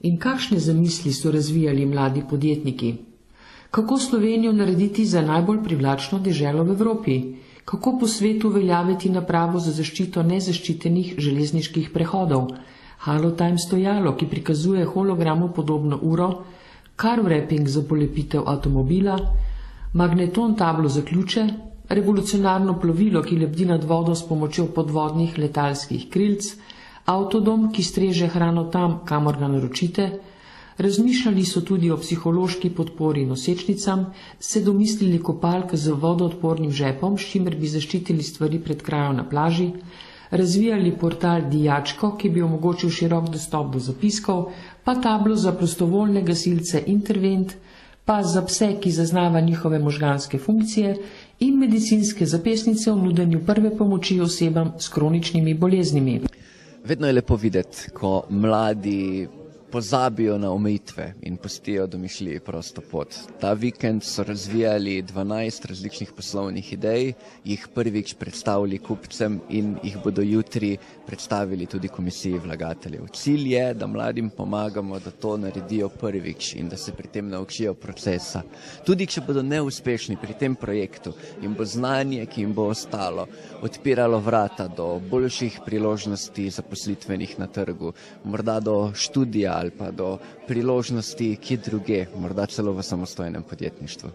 In kakšne zamisli so razvijali mladi podjetniki? Kako Slovenijo narediti za najbolj privlačno deželo v Evropi? Kako po svetu uveljaviti napravo za zaščito nezaščitenih železniških prehodov? Halotime stojalo, ki prikazuje hologramu podobno uro, car wrapping za polepitev avtomobila, magneton tablo za ključe, revolucionarno plovilo, ki lebdi nad vodo s pomočjo podvodnih letalskih krilc, avtodom, ki streže hrano tam, kamor ga naročite. Razmišljali so tudi o psihološki podpori nosečnicam, se domislili kopalk z vodoodpornim žepom, s čimer bi zaščitili stvari pred krajo na plaži, razvijali portal Dijačko, ki bi omogočil širok dostop do zapiskov, pa tablo za prostovoljne gasilce Intervent, pa za pse, ki zaznava njihove možganske funkcije, in medicinske zapestnice o nudenju prve pomoči osebam s kroničnimi boleznimi. Vedno je lepo videti, ko mladi pozabijo na omejitve in pustijo domišljiji prosto pot. Ta vikend so razvijali 12 različnih poslovnih idej, jih prvič predstavili kupcem in jih bodo jutri predstavili tudi komisiji vlagateljev. Cilj je, da mladim pomagamo, da to naredijo prvič in da se pri tem naučijo procesa. Tudi če bodo neuspešni pri tem projektu, jim bo znanje, ki jim bo ostalo, odpiralo vrata do boljših priložnosti zaposlitvenih na trgu, morda do študija ali pa do priložnosti kje druge, morda celo v samostojnem podjetništvu.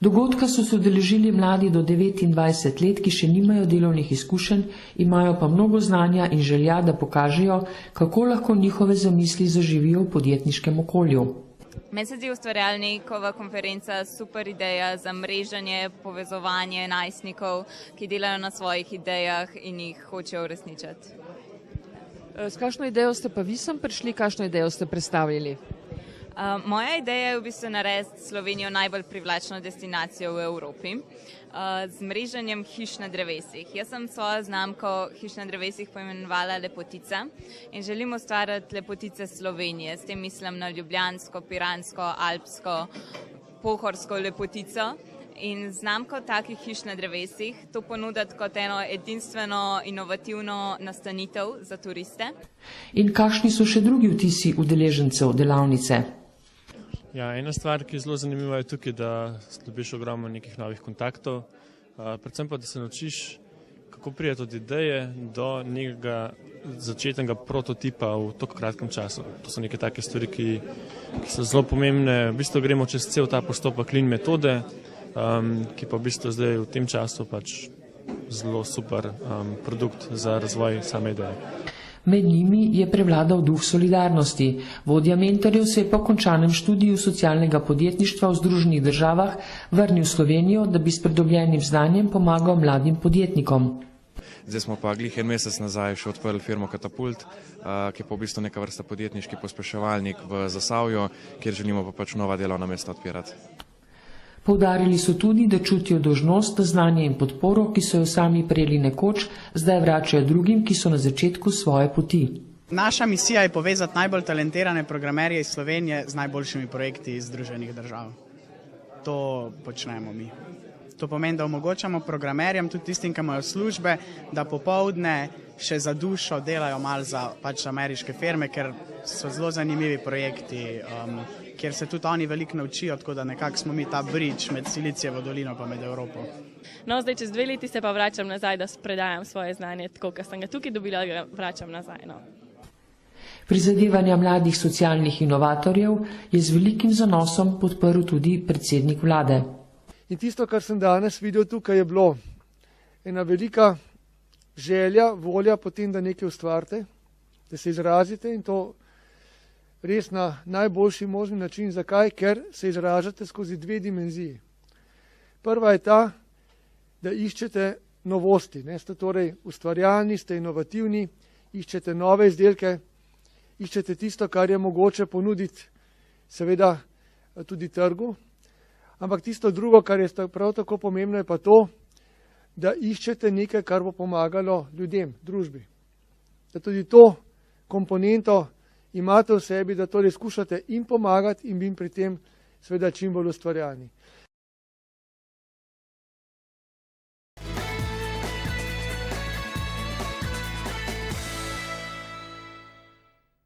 Dogodka so se udeležili mladi do 29 let, ki še nimajo delovnih izkušenj, imajo pa mnogo znanja in želja, da pokažejo, kako lahko njihove zamisli zaživijo v podjetniškem okolju. Meni se zdi ustvarjalnikova konferenca super ideja za mreženje, povezovanje najstnikov, ki delajo na svojih idejah in jih hočejo uresničiti. S kakšno idejo ste pa vi sem prišli, kakšno idejo ste predstavili? Moja ideja je v bistvu narediti Slovenijo najbolj privlačno destinacijo v Evropi z mreženjem hiš na drevesih. Jaz sem svojo znamko hiš na drevesih poimenovala Lepotica in želim ustvarjati lepotice Slovenije. S tem mislim na ljubljansko, piransko, alpsko, pohorsko lepotico. In znamko takih hiš na drevesih to ponuditi kot eno edinstveno, inovativno nastanitev za turiste. In kakšni so še drugi vtisi udeležencev delavnice? Ja, ena stvar, ki je zelo zanimiva, je tukaj, da dobiš ogromno nekih novih kontaktov, predvsem pa, da se naučiš, kako priti od ideje do nekega začetnega prototipa v tako kratkem času. To so neke take stvari, ki so zelo pomembne. V bistvu gremo čez cel ta postopek Lean metode, ki pa v bistvu zdaj v tem času pač zelo super produkt za razvoj same ideje. Med njimi je prevladal duh solidarnosti. Vodja mentorjev se je po končanem študiju socialnega podjetništva v Združenih državah vrnil v Slovenijo, da bi s pridobljenim znanjem pomagal mladim podjetnikom. Zdaj smo pa glih en mesec nazaj še odprli firmo Katapult, ki je pa v bistvu neka vrsta podjetniški pospeševalnik v Zasavju, kjer želimo pa pač nova delovna mesta odpirati. Poudarili so tudi, da čutijo dolžnost, da znanje in podporo, ki so jo sami prejeli nekoč, zdaj vračajo drugim, ki so na začetku svoje poti. Naša misija je povezati najbolj talentirane programerje iz Slovenije z najboljšimi projekti iz Združenih držav. To počnemo mi. To pomeni, da omogočamo programerjem, tudi tistim, ki imajo službe, da popoldne še za dušo delajo malo za pač ameriške firme, ker so zelo zanimivi projekti, kjer se tudi oni veliko naučijo, tako da nekako smo mi ta bridge med Silicijevo dolino pa med Evropo. No, zdaj čez 2 leti se pa vračam nazaj, da predajam svoje znanje, tako kot sem ga tukaj dobila, ga vračam nazaj. No. Prizadevanja mladih socialnih inovatorjev je z velikim zanosom podprl tudi predsednik vlade. In tisto, kar sem danes videl tukaj, je bilo ena velika želja, volja potem, da nekaj ustvarite, da se izrazite in to res na najboljši možni način. Zakaj? Ker se izražate skozi 2 dimenziji. Prva je ta, da iščete novosti, ste torej ustvarjalni, ste inovativni, iščete nove izdelke, iščete tisto, kar je mogoče ponuditi seveda tudi trgu. Ampak tisto drugo, kar je prav tako pomembno, je pa to, da iščete nekaj, kar bo pomagalo ljudem, družbi. Da tudi to komponento imate v sebi, da torej skušate jim pomagati in jim pri tem seveda čim bolj ustvarjalni.